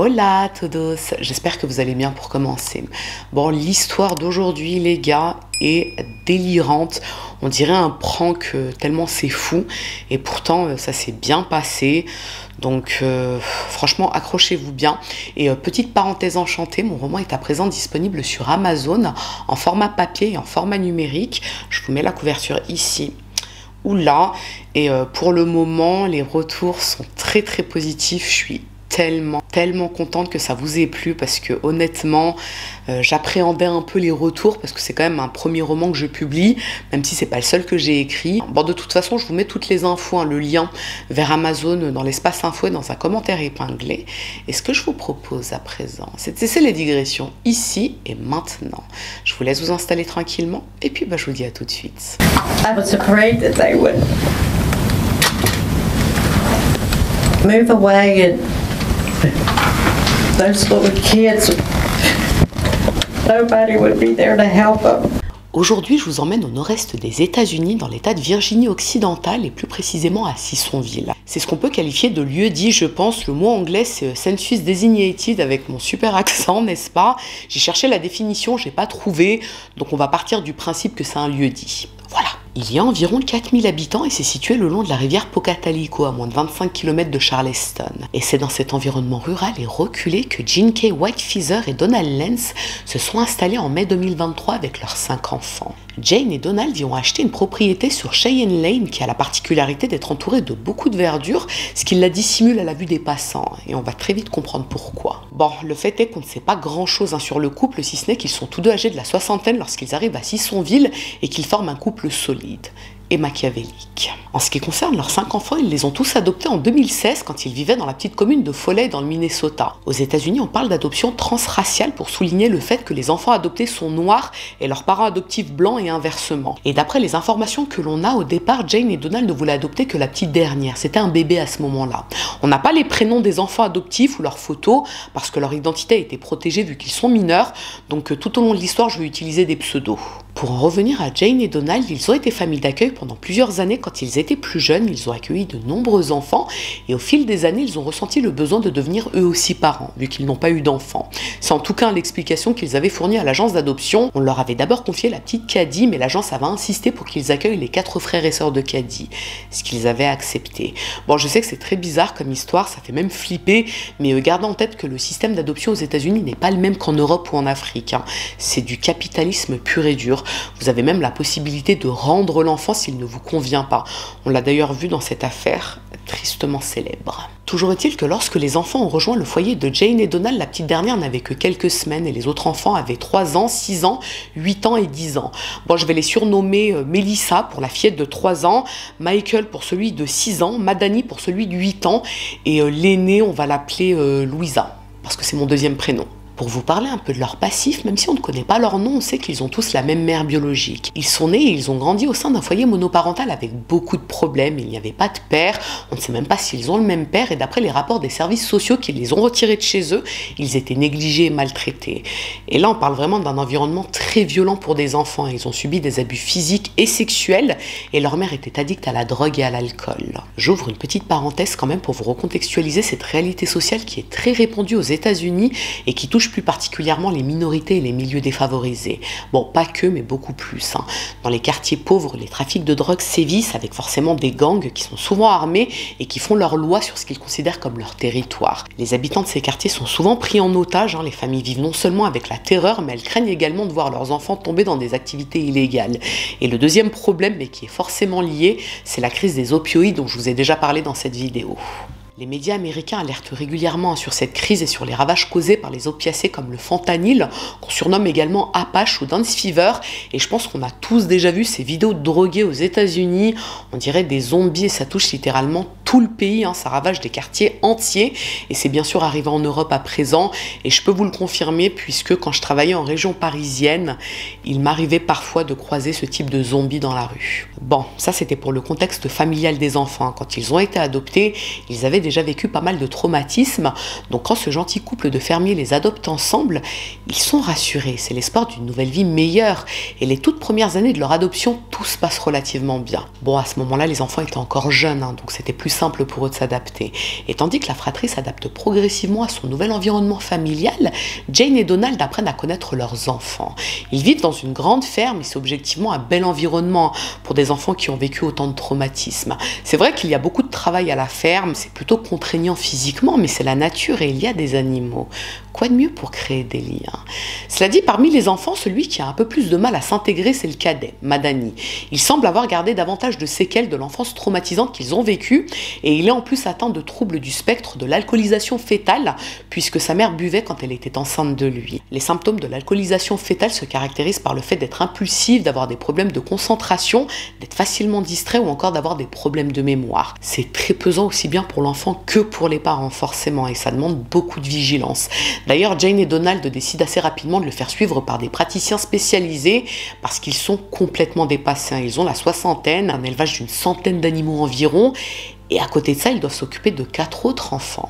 Hola a todos, j'espère que vous allez bien pour commencer. Bon, l'histoire d'aujourd'hui, les gars, est délirante. On dirait un prank tellement c'est fou. Et pourtant, ça s'est bien passé. Donc, franchement, accrochez-vous bien. Et petite parenthèse enchantée, mon roman est à présent disponible sur Amazon en format papier et en format numérique. Je vous mets la couverture ici ou là. Et pour le moment, les retours sont très positifs. Je suis tellement contente que ça vous ait plu parce que honnêtement j'appréhendais un peu les retours parce que c'est quand même un premier roman que je publie, même si c'est pas le seul que j'ai écrit. Bon, de toute façon, je vous mets toutes les infos, hein, le lien vers Amazon dans l'espace info et dans un commentaire épinglé. Et ce que je vous propose à présent, c'est de cesser les digressions ici et maintenant. Je vous laisse vous installer tranquillement et puis je vous dis à tout de suite. I was afraid that they would move away and those little kids, nobody would be there to help them. Aujourd'hui, je vous emmène au nord-est des États-Unis, dans l'État de Virginie occidentale et plus précisément à Sissonville. C'est ce qu'on peut qualifier de lieu-dit, je pense. Le mot anglais, c'est census designated avec mon super accent, n'est-ce pas? J'ai cherché la définition, j'ai pas trouvé, donc on va partir du principe que c'est un lieu-dit. Voilà. Il y a environ 4000 habitants et c'est situé le long de la rivière Pocatalico, à moins de 25 km de Charleston. Et c'est dans cet environnement rural et reculé que Gene K. Whitefeather et Donald Lentz se sont installés en mai 2023 avec leurs 5 enfants. Jane et Donald y ont acheté une propriété sur Cheyenne Lane qui a la particularité d'être entourée de beaucoup de verdure, ce qui la dissimule à la vue des passants. Et on va très vite comprendre pourquoi. Bon, le fait est qu'on ne sait pas grand-chose sur le couple, si ce n'est qu'ils sont tous deux âgés de la soixantaine lorsqu'ils arrivent à Sissonville et qu'ils forment un couple solide et machiavélique. En ce qui concerne leurs 5 enfants, ils les ont tous adoptés en 2016 quand ils vivaient dans la petite commune de Foley dans le Minnesota. Aux États-Unis, on parle d'adoption transraciale pour souligner le fait que les enfants adoptés sont noirs et leurs parents adoptifs blancs et inversement. Et d'après les informations que l'on a au départ, Jane et Donald ne voulaient adopter que la petite dernière. C'était un bébé à ce moment-là. On n'a pas les prénoms des enfants adoptifs ou leurs photos parce que leur identité a été protégée vu qu'ils sont mineurs. Donc tout au long de l'histoire, je vais utiliser des pseudos. Pour en revenir à Jane et Donald, ils ont été famille d'accueil pendant plusieurs années. Quand ils étaient plus jeunes, ils ont accueilli de nombreux enfants et au fil des années, ils ont ressenti le besoin de devenir eux aussi parents, vu qu'ils n'ont pas eu d'enfants. C'est en tout cas l'explication qu'ils avaient fournie à l'agence d'adoption. On leur avait d'abord confié la petite Caddy, mais l'agence avait insisté pour qu'ils accueillent les 4 frères et sœurs de Caddy, ce qu'ils avaient accepté. Bon, je sais que c'est très bizarre comme histoire, ça fait même flipper, mais gardez en tête que le système d'adoption aux États-Unis n'est pas le même qu'en Europe ou en Afrique. C'est du capitalisme pur et dur. Vous avez même la possibilité de rendre l'enfant s'il ne vous convient pas. On l'a d'ailleurs vu dans cette affaire tristement célèbre. Toujours est-il que lorsque les enfants ont rejoint le foyer de Jane et Donald, la petite dernière n'avait que quelques semaines et les autres enfants avaient 3 ans, 6 ans, 8 ans et 10 ans. Bon, je vais les surnommer Melissa pour la fillette de 3 ans, Michael pour celui de 6 ans, Madani pour celui de 8 ans et l'aîné, on va l'appeler Louisa parce que c'est mon deuxième prénom. Pour vous parler un peu de leur passif, même si on ne connaît pas leur nom, on sait qu'ils ont tous la même mère biologique. Ils sont nés et ils ont grandi au sein d'un foyer monoparental avec beaucoup de problèmes. Il n'y avait pas de père, on ne sait même pas s'ils ont le même père et d'après les rapports des services sociaux qui les ont retirés de chez eux, ils étaient négligés et maltraités. Et là, on parle vraiment d'un environnement très violent pour des enfants. Ils ont subi des abus physiques et sexuels et leur mère était addicte à la drogue et à l'alcool. J'ouvre une petite parenthèse quand même pour vous recontextualiser cette réalité sociale qui est très répandue aux États-Unis et qui touche plus particulièrement les minorités et les milieux défavorisés. Bon, pas que, mais beaucoup plus. Dans les quartiers pauvres, les trafics de drogue sévissent avec forcément des gangs qui sont souvent armés et qui font leur loi sur ce qu'ils considèrent comme leur territoire. Les habitants de ces quartiers sont souvent pris en otage. Les familles vivent non seulement avec la terreur, mais elles craignent également de voir leurs enfants tomber dans des activités illégales. Et le deuxième problème, mais qui est forcément lié, c'est la crise des opioïdes dont je vous ai déjà parlé dans cette vidéo. Les médias américains alertent régulièrement sur cette crise et sur les ravages causés par les opiacés comme le fentanyl, qu'on surnomme également Apache ou Dance Fever. Et je pense qu'on a tous déjà vu ces vidéos de drogués aux États-Unis. On dirait des zombies et ça touche littéralement tout le pays, ça ravage des quartiers entiers. Et c'est bien sûr arrivé en Europe à présent. Et je peux vous le confirmer puisque quand je travaillais en région parisienne, il m'arrivait parfois de croiser ce type de zombies dans la rue. Bon, ça c'était pour le contexte familial des enfants. Quand ils ont été adoptés, ils avaient déjà vécu pas mal de traumatismes. Donc quand ce gentil couple de fermiers les adopte ensemble, ils sont rassurés. C'est l'espoir d'une nouvelle vie meilleure. Et les toutes premières années de leur adoption, tout se passe relativement bien. Bon, à ce moment-là, les enfants étaient encore jeunes, donc c'était plus simple pour eux de s'adapter. Et tandis que la fratrie s'adapte progressivement à son nouvel environnement familial, Jane et Donald apprennent à connaître leurs enfants. Ils vivent dans une grande ferme et c'est objectivement un bel environnement pour des enfants qui ont vécu autant de traumatismes. C'est vrai qu'il y a beaucoup de travail à la ferme, c'est plutôt contraignant physiquement, mais c'est la nature et il y a des animaux. Quoi de mieux pour créer des liens? Cela dit, parmi les enfants, celui qui a un peu plus de mal à s'intégrer, c'est le cadet, Madani. Il semble avoir gardé davantage de séquelles de l'enfance traumatisante qu'ils ont vécue et il est en plus atteint de troubles du spectre de l'alcoolisation fœtale puisque sa mère buvait quand elle était enceinte de lui. Les symptômes de l'alcoolisation fœtale se caractérisent par le fait d'être impulsif, d'avoir des problèmes de concentration, d'être facilement distrait ou encore d'avoir des problèmes de mémoire. C'est très pesant aussi bien pour l'enfant que pour les parents forcément et ça demande beaucoup de vigilance. D'ailleurs, Jane et Donald décident assez rapidement de le faire suivre par des praticiens spécialisés parce qu'ils sont complètement dépassés. Ils ont la soixantaine, un élevage d'une centaine d'animaux environ et à côté de ça, ils doivent s'occuper de 4 autres enfants.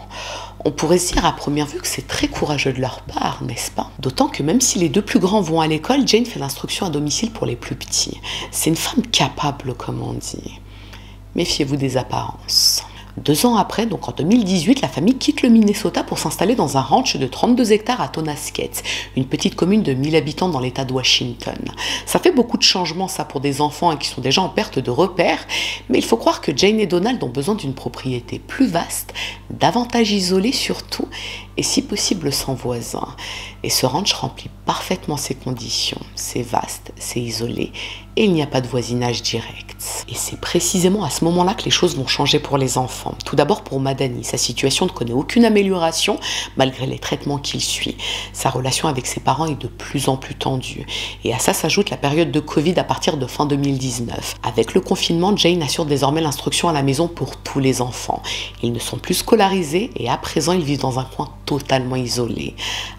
On pourrait se dire à première vue que c'est très courageux de leur part, n'est-ce pas? D'autant que même si les 2 plus grands vont à l'école, Jane fait l'instruction à domicile pour les plus petits. C'est une femme capable, comme on dit. Méfiez-vous des apparences. 2 ans après, donc en 2018, la famille quitte le Minnesota pour s'installer dans un ranch de 32 hectares à Tonasket, une petite commune de 1000 habitants dans l'état de Washington. Ça fait beaucoup de changements ça pour des enfants qui sont déjà en perte de repères, mais il faut croire que Jane et Donald ont besoin d'une propriété plus vaste, davantage isolée surtout, et si possible sans voisins. Et ce ranch remplit parfaitement ces conditions. C'est vaste, c'est isolé, et il n'y a pas de voisinage direct. Et c'est précisément à ce moment-là que les choses vont changer pour les enfants. Tout d'abord pour Madani, sa situation ne connaît aucune amélioration malgré les traitements qu'il suit. Sa relation avec ses parents est de plus en plus tendue. Et à ça s'ajoute la période de Covid à partir de fin 2019. Avec le confinement, Jane assure désormais l'instruction à la maison pour tous les enfants. Ils ne sont plus scolarisés et à présent ils vivent dans un coin totalement isolé,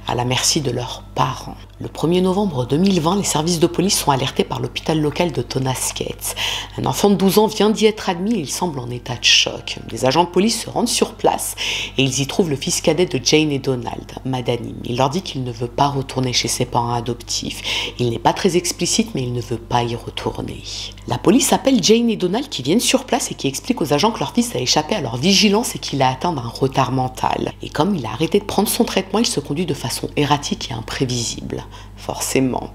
à la merci de leurs parents. Le 1er novembre 2020, les services de police sont alertés par l'hôpital local de Tonasket. Un enfant de 12 ans vient d'y être admis et il semble en état de choc. Les agents de police se rendent sur place et ils y trouvent le fils cadet de Jane et Donald, Madani. Il leur dit qu'il ne veut pas retourner chez ses parents adoptifs. Il n'est pas très explicite, mais il ne veut pas y retourner. La police appelle Jane et Donald qui viennent sur place et qui expliquent aux agents que leur fils a échappé à leur vigilance et qu'il a atteint d'un retard mental. Et comme il a arrêté de prendre son traitement, il se conduit de façon erratique et imprévisible. Forcément.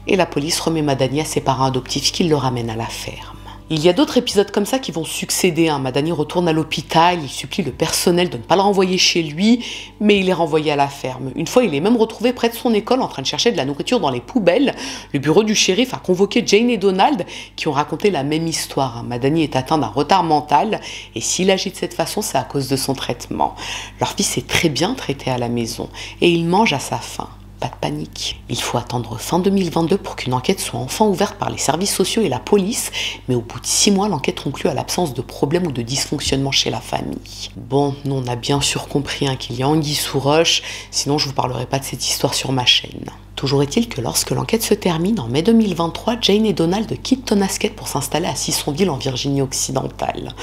Et la police remet Madani à ses parents adoptifs qui le ramènent à la ferme. Il y a d'autres épisodes comme ça qui vont succéder. Madani retourne à l'hôpital, il supplie le personnel de ne pas le renvoyer chez lui, mais il est renvoyé à la ferme. Une fois, il est même retrouvé près de son école en train de chercher de la nourriture dans les poubelles. Le bureau du shérif a convoqué Jane et Donald qui ont raconté la même histoire. Madani est atteint d'un retard mental et s'il agit de cette façon, c'est à cause de son traitement. Leur fils est très bien traité à la maison et il mange à sa faim. Pas de panique. Il faut attendre fin 2022 pour qu'une enquête soit enfin ouverte par les services sociaux et la police, mais au bout de 6 mois, l'enquête conclut à l'absence de problèmes ou de dysfonctionnement chez la famille. Bon, nous on a bien sûr compris qu'il y a anguille sous roche, sinon je vous parlerai pas de cette histoire sur ma chaîne. Toujours est-il que lorsque l'enquête se termine, en mai 2023, Jane et Donald quittent Tonasket pour s'installer à Sissonville en Virginie occidentale.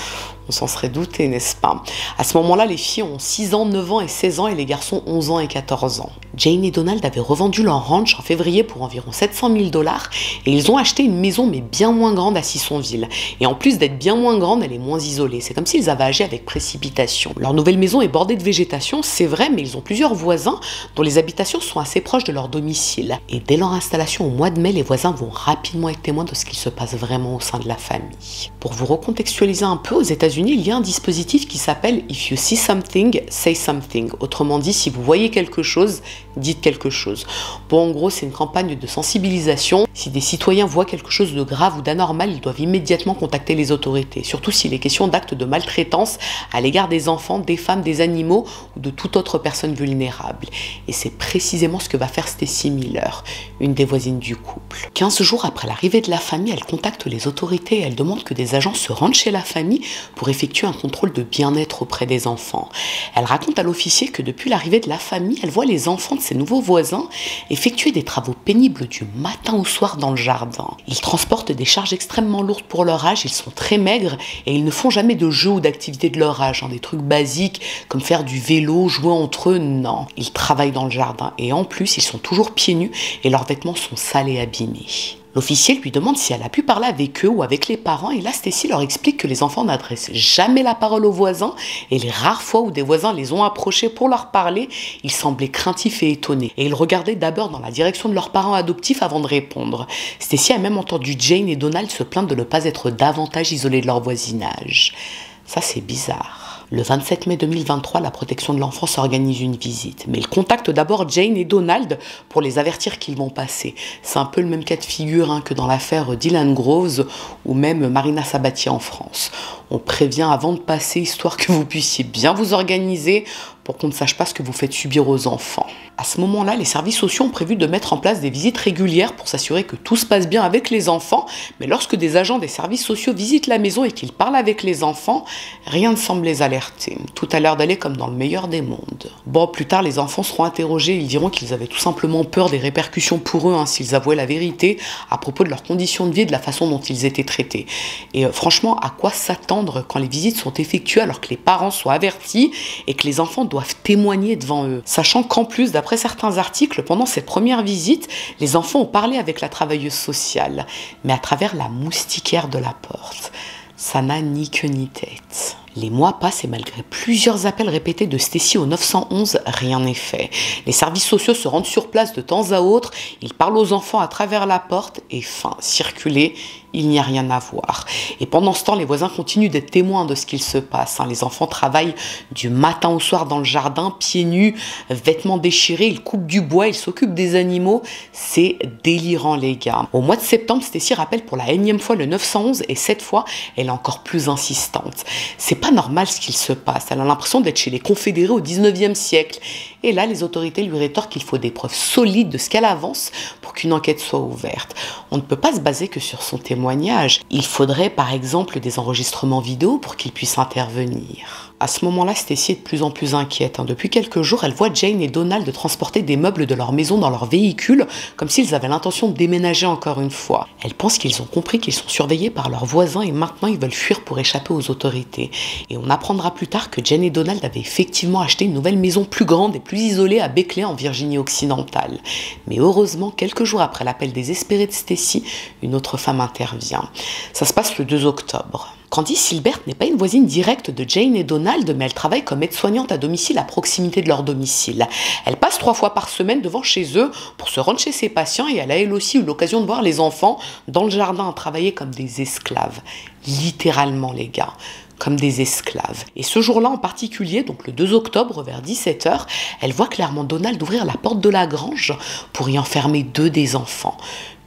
On s'en serait douté, n'est-ce pas? À ce moment-là, les filles ont 6 ans, 9 ans et 16 ans et les garçons 11 ans et 14 ans. Jane et Donald avaient revendu leur ranch en février pour environ 700 000 $ et ils ont acheté une maison mais bien moins grande à Sissonville. Et en plus d'être bien moins grande, elle est moins isolée. C'est comme s'ils avaient agi avec précipitation. Leur nouvelle maison est bordée de végétation, c'est vrai, mais ils ont plusieurs voisins dont les habitations sont assez proches de leur domicile. Et dès leur installation au mois de mai, les voisins vont rapidement être témoins de ce qu'il se passe vraiment au sein de la famille. Pour vous recontextualiser un peu, aux États-Unis, il y a un dispositif qui s'appelle If you see something, say something. Autrement dit, si vous voyez quelque chose, dites quelque chose. Bon, en gros, c'est une campagne de sensibilisation. Si des citoyens voient quelque chose de grave ou d'anormal, ils doivent immédiatement contacter les autorités, surtout s'il est question d'actes de maltraitance à l'égard des enfants, des femmes, des animaux ou de toute autre personne vulnérable. Et c'est précisément ce que va faire Stacy Miller, une des voisines du couple. 15 jours après l'arrivée de la famille, elle contacte les autorités et elle demande que des agents se rendent chez la famille pour effectuer un contrôle de bien-être auprès des enfants. Elle raconte à l'officier que depuis l'arrivée de la famille, elle voit les enfants de ses nouveaux voisins effectuer des travaux pénibles du matin au soir dans le jardin. Ils transportent des charges extrêmement lourdes pour leur âge, ils sont très maigres et ils ne font jamais de jeux ou d'activités de leur âge, des trucs basiques comme faire du vélo, jouer entre eux, non. Ils travaillent dans le jardin et en plus, ils sont toujours pieds nus et leurs vêtements sont sales et abîmés. L'officier lui demande si elle a pu parler avec eux ou avec les parents et là Stacy leur explique que les enfants n'adressent jamais la parole aux voisins et les rares fois où des voisins les ont approchés pour leur parler, ils semblaient craintifs et étonnés et ils regardaient d'abord dans la direction de leurs parents adoptifs avant de répondre. Stacy a même entendu Jane et Donald se plaindre de ne pas être davantage isolés de leur voisinage. Ça c'est bizarre. Le 27 mai 2023, la protection de l'enfance organise une visite. Mais il contacte d'abord Jane et Donald pour les avertir qu'ils vont passer. C'est un peu le même cas de figure que dans l'affaire Dylan Groves ou même Marina Sabatier en France. On prévient avant de passer, histoire que vous puissiez bien vous organiser pour qu'on ne sache pas ce que vous faites subir aux enfants. À ce moment-là, les services sociaux ont prévu de mettre en place des visites régulières pour s'assurer que tout se passe bien avec les enfants, mais lorsque des agents des services sociaux visitent la maison et qu'ils parlent avec les enfants, rien ne semble les alerter. Tout a l'air d'aller comme dans le meilleur des mondes. Bon, plus tard, les enfants seront interrogés et ils diront qu'ils avaient tout simplement peur des répercussions pour eux s'ils avouaient la vérité à propos de leurs conditions de vie et de la façon dont ils étaient traités. Et franchement, à quoi s'attendre quand les visites sont effectuées alors que les parents sont avertis et que les enfants doivent témoigner devant eux, sachant qu'en plus, d'après certains articles, pendant cette première visite, les enfants ont parlé avec la travailleuse sociale, mais à travers la moustiquaire de la porte. Ça n'a ni queue ni tête. Les mois passent et malgré plusieurs appels répétés de Stacy au 911, rien n'est fait. Les services sociaux se rendent sur place de temps à autre, ils parlent aux enfants à travers la porte et fin, circuler, il n'y a rien à voir. Et pendant ce temps, les voisins continuent d'être témoins de ce qu'il se passe. Les enfants travaillent du matin au soir dans le jardin, pieds nus, vêtements déchirés, ils coupent du bois, ils s'occupent des animaux. C'est délirant les gars. Au mois de septembre, Stacy rappelle pour la énième fois le 911 et cette fois, elle est encore plus insistante. C'est pas normal ce qu'il se passe. Elle a l'impression d'être chez les confédérés au 19e siècle. Et là, les autorités lui rétorquent qu'il faut des preuves solides de ce qu'elle avance pour qu'une enquête soit ouverte. On ne peut pas se baser que sur son témoignage. Il faudrait par exemple des enregistrements vidéo pour qu'il puisse intervenir. À ce moment-là, Stacy est de plus en plus inquiète. Depuis quelques jours, elle voit Jane et Donald transporter des meubles de leur maison dans leur véhicule, comme s'ils avaient l'intention de déménager encore une fois. Elle pense qu'ils ont compris qu'ils sont surveillés par leurs voisins et maintenant ils veulent fuir pour échapper aux autorités. Et on apprendra plus tard que Jane et Donald avaient effectivement acheté une nouvelle maison plus grande et plus isolée à Beckley en Virginie occidentale. Mais heureusement, quelques jours après l'appel désespéré de Stacy, une autre femme intervient. Ça se passe le 2 octobre. Candice Hilbert n'est pas une voisine directe de Jane et Donald, mais elle travaille comme aide-soignante à domicile à proximité de leur domicile. Elle passe 3 fois par semaine devant chez eux pour se rendre chez ses patients et elle a elle aussi eu l'occasion de voir les enfants dans le jardin travailler comme des esclaves. Littéralement les gars. Comme des esclaves. Et ce jour-là en particulier, donc le 2 octobre vers 17 h, elle voit clairement Donald ouvrir la porte de la grange pour y enfermer 2 des enfants.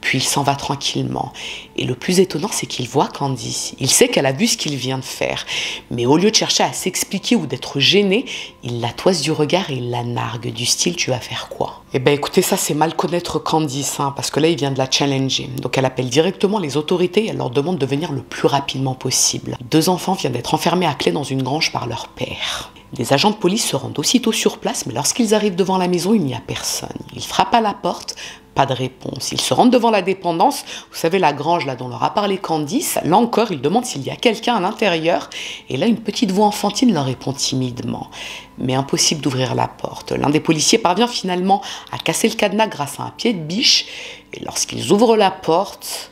Puis il s'en va tranquillement. Et le plus étonnant, c'est qu'il voit Candice. Il sait qu'elle a vu ce qu'il vient de faire. Mais au lieu de chercher à s'expliquer ou d'être gêné, il la toise du regard et il la nargue. Du style, tu vas faire quoi? Eh ben écoutez, ça c'est mal connaître Candice, parce que là il vient de la challenger. Donc elle appelle directement les autorités et elle leur demande de venir le plus rapidement possible. 2 enfants viennent d'être enfermés à clé dans une grange par leur père. Les agents de police se rendent aussitôt sur place, mais lorsqu'ils arrivent devant la maison, il n'y a personne. Ils frappent à la porte, pas de réponse. Ils se rendent devant la dépendance, vous savez la grange là dont leur a parlé Candice. Là encore, ils demandent s'il y a quelqu'un à l'intérieur. Et là, une petite voix enfantine leur répond timidement. Mais impossible d'ouvrir la porte. L'un des policiers parvient finalement à casser le cadenas grâce à un pied de biche. Et lorsqu'ils ouvrent la porte...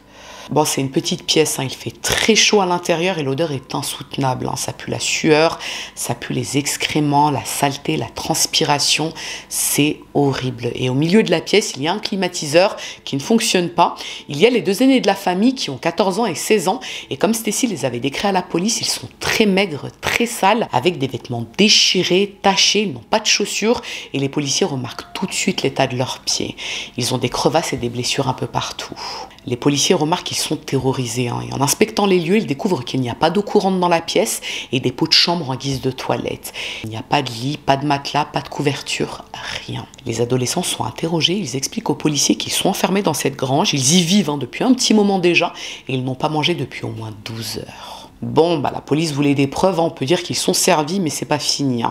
Bon, c'est une petite pièce, il fait très chaud à l'intérieur et l'odeur est insoutenable. Ça pue la sueur, ça pue les excréments, la saleté, la transpiration. C'est horrible. Et au milieu de la pièce, il y a un climatiseur qui ne fonctionne pas. Il y a les 2 aînés de la famille qui ont 14 ans et 16 ans. Et comme Stacy les avait décrits à la police, ils sont très maigres, très sales, avec des vêtements déchirés, tachés, ils n'ont pas de chaussures. Et les policiers remarquent tout de suite l'état de leurs pieds. Ils ont des crevasses et des blessures un peu partout. Les policiers remarquent qu'ils sont terrorisés. Et en inspectant les lieux, ils découvrent qu'il n'y a pas d'eau courante dans la pièce et des pots de chambre en guise de toilette. Il n'y a pas de lit, pas de matelas, pas de couverture, rien. Les adolescents sont interrogés, ils expliquent aux policiers qu'ils sont enfermés dans cette grange. Ils y vivent depuis un petit moment déjà et ils n'ont pas mangé depuis au moins 12 heures. Bon, la police voulait des preuves, on peut dire qu'ils sont servis, mais c'est pas fini.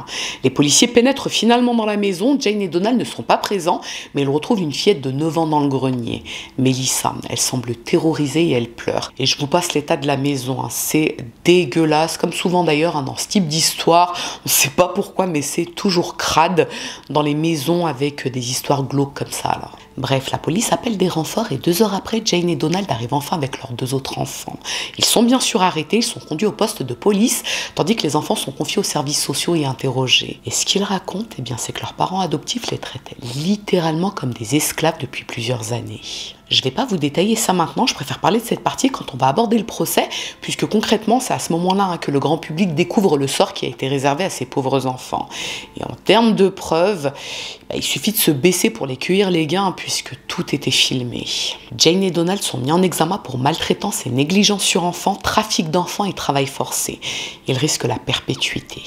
Les policiers pénètrent finalement dans la maison, Jane et Donald ne sont pas présents, mais ils retrouvent une fillette de 9 ans dans le grenier. Mélissa, elle semble terrorisée et elle pleure. Et je vous passe l'état de la maison, c'est dégueulasse, comme souvent d'ailleurs dans ce type d'histoire, on ne sait pas pourquoi, mais c'est toujours crade dans les maisons avec des histoires glauques comme ça. Bref, la police appelle des renforts et 2 heures après, Jane et Donald arrivent enfin avec leurs 2 autres enfants. Ils sont bien sûr arrêtés, ils sont conduits au poste de police, tandis que les enfants sont confiés aux services sociaux et interrogés. Et ce qu'ils racontent, eh bien, c'est que leurs parents adoptifs les traitaient littéralement comme des esclaves depuis plusieurs années. Je ne vais pas vous détailler ça maintenant, je préfère parler de cette partie quand on va aborder le procès, puisque concrètement, c'est à ce moment-là que le grand public découvre le sort qui a été réservé à ces pauvres enfants. Et en termes de preuves, il suffit de se baisser pour les cueillir les gains, puisque tout était filmé. Jane et Donald sont mis en examen pour maltraitance et négligence sur enfants, trafic d'enfants et travail forcé. Ils risquent la perpétuité.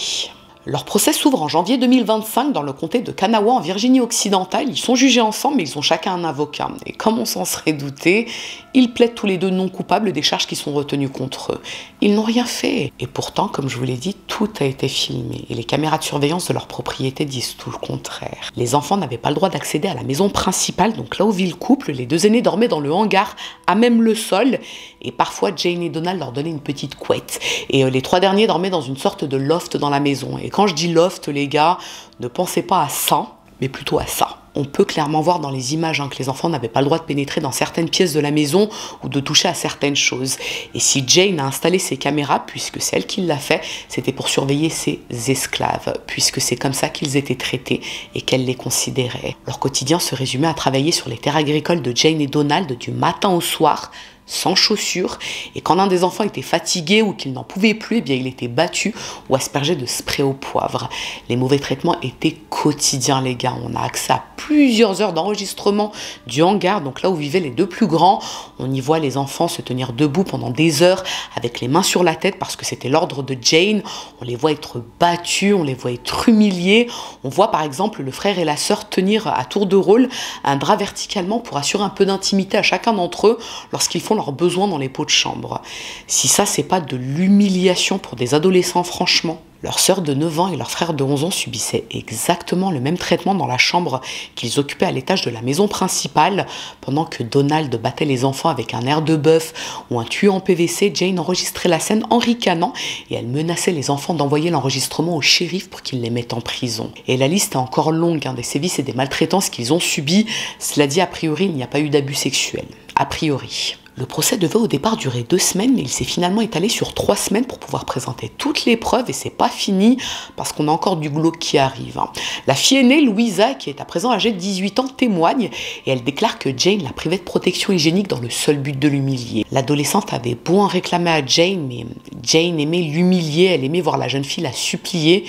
Leur procès s'ouvre en janvier 2025 dans le comté de Kanawha en Virginie-Occidentale. Ils sont jugés ensemble mais ils ont chacun un avocat. Et comme on s'en serait douté, ils plaident tous les 2 non coupables des charges qui sont retenues contre eux. Ils n'ont rien fait. Et pourtant, comme je vous l'ai dit, tout a été filmé. Et les caméras de surveillance de leur propriété disent tout le contraire. Les enfants n'avaient pas le droit d'accéder à la maison principale, donc là où vit le couple, les 2 aînés dormaient dans le hangar, à même le sol. Et parfois, Jane et Donald leur donnaient une petite couette. Et les 3 derniers dormaient dans une sorte de loft dans la maison. Et quand je dis loft, les gars, ne pensez pas à ça, mais plutôt à ça. On peut clairement voir dans les images que les enfants n'avaient pas le droit de pénétrer dans certaines pièces de la maison ou de toucher à certaines choses. Et si Jane a installé ses caméras, puisque c'est elle qui l'a fait, c'était pour surveiller ses esclaves, puisque c'est comme ça qu'ils étaient traités et qu'elle les considérait. Leur quotidien se résumait à travailler sur les terres agricoles de Jane et Donald du matin au soir, sans chaussures, et quand l'un des enfants était fatigué ou qu'il n'en pouvait plus, eh bien il était battu ou aspergé de spray au poivre. Les mauvais traitements étaient quotidiens, les gars. On a accès à plusieurs heures d'enregistrement du hangar, donc là où vivaient les 2 plus grands. On y voit les enfants se tenir debout pendant des heures avec les mains sur la tête parce que c'était l'ordre de Jane. On les voit être battus, on les voit être humiliés. On voit par exemple le frère et la sœur tenir à tour de rôle un drap verticalement pour assurer un peu d'intimité à chacun d'entre eux lorsqu'ils font leurs besoins dans les pots de chambre. Si ça, c'est pas de l'humiliation pour des adolescents, franchement. Leur sœur de 9 ans et leur frère de 11 ans subissaient exactement le même traitement dans la chambre qu'ils occupaient à l'étage de la maison principale. Pendant que Donald battait les enfants avec un air de bœuf ou un tuyau en PVC, Jane enregistrait la scène en ricanant et elle menaçait les enfants d'envoyer l'enregistrement au shérif pour qu'il les mette en prison. Et la liste est encore longue des sévices et des maltraitances qu'ils ont subis. Cela dit, a priori, il n'y a pas eu d'abus sexuels. A priori. Le procès devait au départ durer 2 semaines, mais il s'est finalement étalé sur 3 semaines pour pouvoir présenter toutes les preuves, et c'est pas fini, parce qu'on a encore du glauque qui arrive. La fille aînée, Louisa, qui est à présent âgée de 18 ans, témoigne, et elle déclare que Jane l'a privée de protection hygiénique dans le seul but de l'humilier. L'adolescente avait beau en réclamer à Jane, mais Jane aimait l'humilier, elle aimait voir la jeune fille la supplier,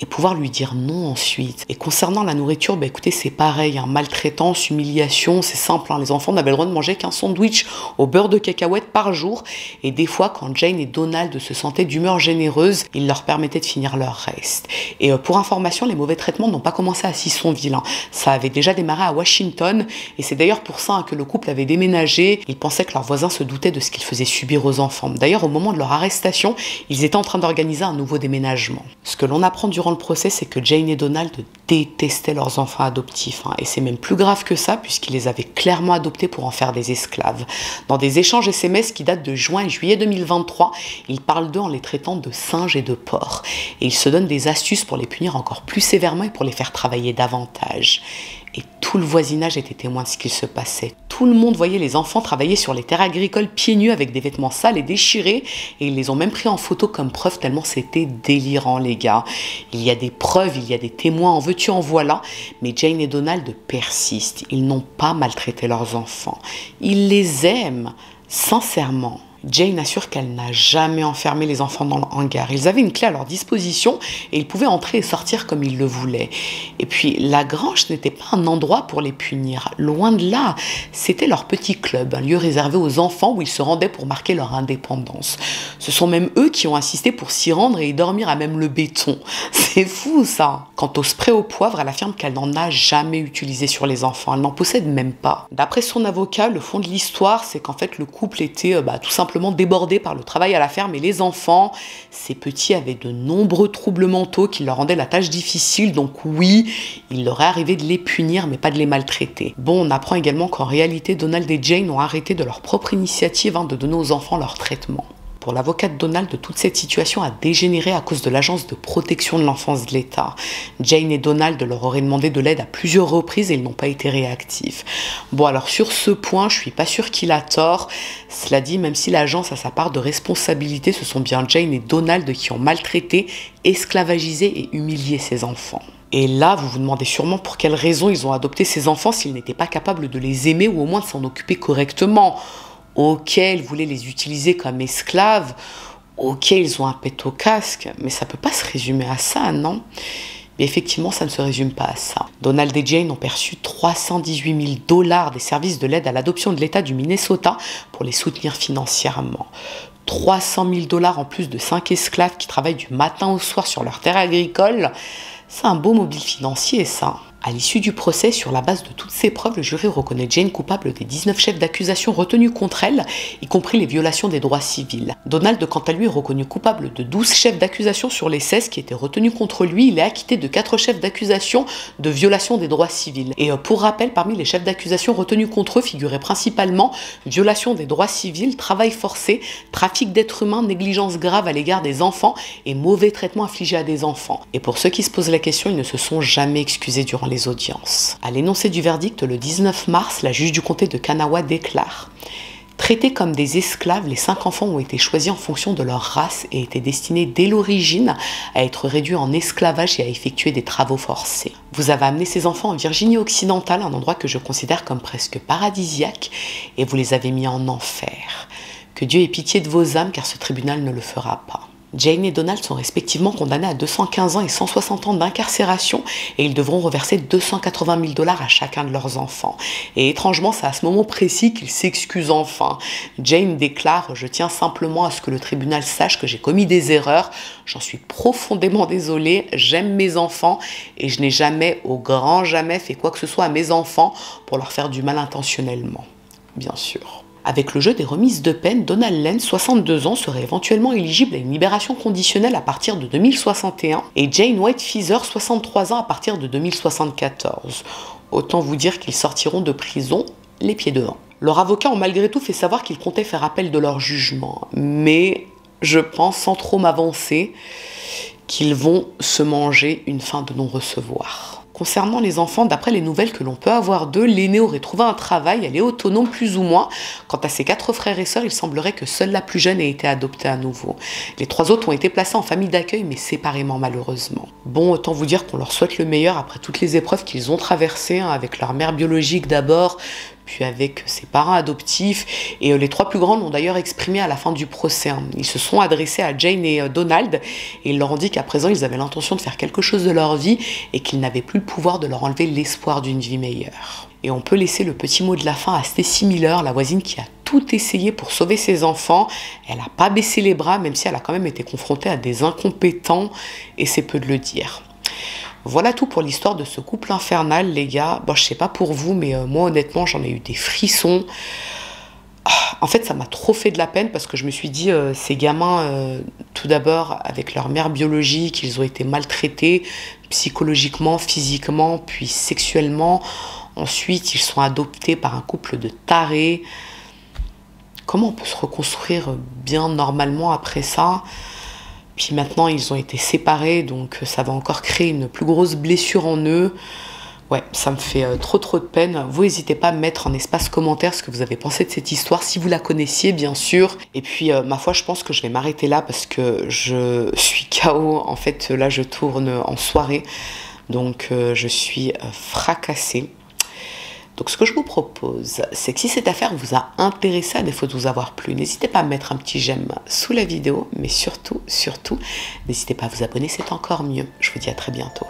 et pouvoir lui dire non ensuite. Et concernant la nourriture, écoutez, c'est pareil, maltraitance, humiliation, c'est simple, les enfants n'avaient le droit de manger qu'un sandwich au beurre de cacahuète par jour, et des fois, quand Jane et Donald se sentaient d'humeur généreuse, ils leur permettaient de finir leur reste. Et pour information, les mauvais traitements n'ont pas commencé à Sissonville, ça avait déjà démarré à Washington, et c'est d'ailleurs pour ça que le couple avait déménagé. Ils pensaient que leurs voisins se doutaient de ce qu'ils faisaient subir aux enfants. D'ailleurs, au moment de leur arrestation, ils étaient en train d'organiser un nouveau déménagement. Ce que l'on apprend durant le procès, c'est que Jane et Donald détestaient leurs enfants adoptifs. Et c'est même plus grave que ça, puisqu'ils les avaient clairement adoptés pour en faire des esclaves. Dans des échanges SMS qui datent de juin et juillet 2023, ils parlent d'eux en les traitant de singes et de porcs. Et ils se donnent des astuces pour les punir encore plus sévèrement et pour les faire travailler davantage. Et tout le voisinage était témoin de ce qu'il se passait. Tout le monde voyait les enfants travailler sur les terres agricoles pieds nus avec des vêtements sales et déchirés, et ils les ont même pris en photo comme preuve tellement c'était délirant, les gars. Il y a des preuves, il y a des témoins, en veux-tu, en voilà, mais Jane et Donald persistent. Ils n'ont pas maltraité leurs enfants. Ils les aiment, sincèrement. Jane assure qu'elle n'a jamais enfermé les enfants dans le hangar. Ils avaient une clé à leur disposition et ils pouvaient entrer et sortir comme ils le voulaient. Et puis, la grange n'était pas un endroit pour les punir. Loin de là, c'était leur petit club, un lieu réservé aux enfants où ils se rendaient pour marquer leur indépendance. Ce sont même eux qui ont insisté pour s'y rendre et y dormir à même le béton. C'est fou, ça. Quant au spray au poivre, elle affirme qu'elle n'en a jamais utilisé sur les enfants. Elle n'en possède même pas. D'après son avocat, le fond de l'histoire, c'est qu'en fait, le couple était tout simplement débordés par le travail à la ferme et les enfants. Ces petits avaient de nombreux troubles mentaux qui leur rendaient la tâche difficile, donc oui, il leur est arrivé de les punir, mais pas de les maltraiter. Bon, on apprend également qu'en réalité, Donald et Jane ont arrêté de leur propre initiative de donner aux enfants leur traitement. Pour l'avocat de Donald, toute cette situation a dégénéré à cause de l'agence de protection de l'enfance de l'État. Jane et Donald leur auraient demandé de l'aide à plusieurs reprises et ils n'ont pas été réactifs. Bon, alors sur ce point, je suis pas sûre qu'il a tort. Cela dit, même si l'agence a sa part de responsabilité, ce sont bien Jane et Donald qui ont maltraité, esclavagisé et humilié ces enfants. Et là, vous vous demandez sûrement pour quelles raisons ils ont adopté ces enfants s'ils n'étaient pas capables de les aimer ou au moins de s'en occuper correctement. Ok, ils voulaient les utiliser comme esclaves. Ok, ils ont un pet au casque. Mais ça peut pas se résumer à ça, non? Mais effectivement, ça ne se résume pas à ça. Donald et Jane ont perçu 318 000 $ des services de l'aide à l'adoption de l'État du Minnesota pour les soutenir financièrement. 300 000 $ en plus de 5 esclaves qui travaillent du matin au soir sur leur terre agricole. C'est un beau mobile financier, ça. À l'issue du procès, sur la base de toutes ces preuves, le jury reconnaît Jane coupable des 19 chefs d'accusation retenus contre elle, y compris les violations des droits civils. Donald, quant à lui, est reconnu coupable de 12 chefs d'accusation sur les 16 qui étaient retenus contre lui. Il est acquitté de 4 chefs d'accusation de violation des droits civils. Et pour rappel, parmi les chefs d'accusation retenus contre eux figuraient principalement violation des droits civils, travail forcé, trafic d'êtres humains, négligence grave à l'égard des enfants et mauvais traitements infligés à des enfants. Et pour ceux qui se posent la question, ils ne se sont jamais excusés durant les audiences. À l'énoncé du verdict, le 19 mars, la juge du comté de Kanawha déclare « Traités comme des esclaves, les 5 enfants ont été choisis en fonction de leur race et étaient destinés dès l'origine à être réduits en esclavage et à effectuer des travaux forcés. Vous avez amené ces enfants en Virginie occidentale, un endroit que je considère comme presque paradisiaque, et vous les avez mis en enfer. Que Dieu ait pitié de vos âmes, car ce tribunal ne le fera pas. » Jane et Donald sont respectivement condamnés à 215 ans et 160 ans d'incarcération et ils devront reverser 280 000 $ à chacun de leurs enfants. Et étrangement, c'est à ce moment précis qu'ils s'excusent enfin. Jane déclare « Je tiens simplement à ce que le tribunal sache que j'ai commis des erreurs. J'en suis profondément désolée. J'aime mes enfants et je n'ai jamais, au grand jamais, fait quoi que ce soit à mes enfants pour leur faire du mal intentionnellement. » Bien sûr. Avec le jeu des remises de peine, Donald Lentz, 62 ans, serait éventuellement éligible à une libération conditionnelle à partir de 2061 et Jane White Feather, 63 ans, à partir de 2074. Autant vous dire qu'ils sortiront de prison les pieds devant. Leurs avocats ont malgré tout fait savoir qu'ils comptaient faire appel de leur jugement, mais je pense, sans trop m'avancer, qu'ils vont se manger une fin de non-recevoir. Concernant les enfants, d'après les nouvelles que l'on peut avoir d'eux, l'aînée aurait trouvé un travail, elle est autonome plus ou moins. Quant à ses 4 frères et sœurs, il semblerait que seule la plus jeune ait été adoptée à nouveau. Les 3 autres ont été placés en famille d'accueil, mais séparément malheureusement. Bon, autant vous dire qu'on leur souhaite le meilleur après toutes les épreuves qu'ils ont traversées, avec leur mère biologique d'abord, puis avec ses parents adoptifs, et les 3 plus grands l'ont d'ailleurs exprimé à la fin du procès. Ils se sont adressés à Jane et Donald, et ils leur ont dit qu'à présent ils avaient l'intention de faire quelque chose de leur vie, et qu'ils n'avaient plus le pouvoir de leur enlever l'espoir d'une vie meilleure. Et on peut laisser le petit mot de la fin à Stacy Miller, la voisine qui a tout essayé pour sauver ses enfants. Elle n'a pas baissé les bras, même si elle a quand même été confrontée à des incompétents, et c'est peu de le dire. Voilà tout pour l'histoire de ce couple infernal, les gars. Bon, je sais pas pour vous, mais moi, honnêtement, j'en ai eu des frissons. En fait, ça m'a trop fait de la peine parce que je me suis dit, ces gamins, tout d'abord, avec leur mère biologique, ils ont été maltraités psychologiquement, physiquement, puis sexuellement. Ensuite, ils sont adoptés par un couple de tarés. Comment on peut se reconstruire bien normalement après ça ? Puis maintenant, ils ont été séparés, donc ça va encore créer une plus grosse blessure en eux. Ouais, ça me fait trop de peine. Vous n'hésitez pas à me mettre en espace commentaire ce que vous avez pensé de cette histoire, si vous la connaissiez, bien sûr. Et puis, ma foi, je pense que je vais m'arrêter là parce que je suis KO. En fait, là, je tourne en soirée, donc je suis fracassée. Donc ce que je vous propose, c'est que si cette affaire vous a intéressé, à défaut de vous avoir plu, n'hésitez pas à mettre un petit j'aime sous la vidéo, mais surtout, n'hésitez pas à vous abonner, c'est encore mieux. Je vous dis à très bientôt.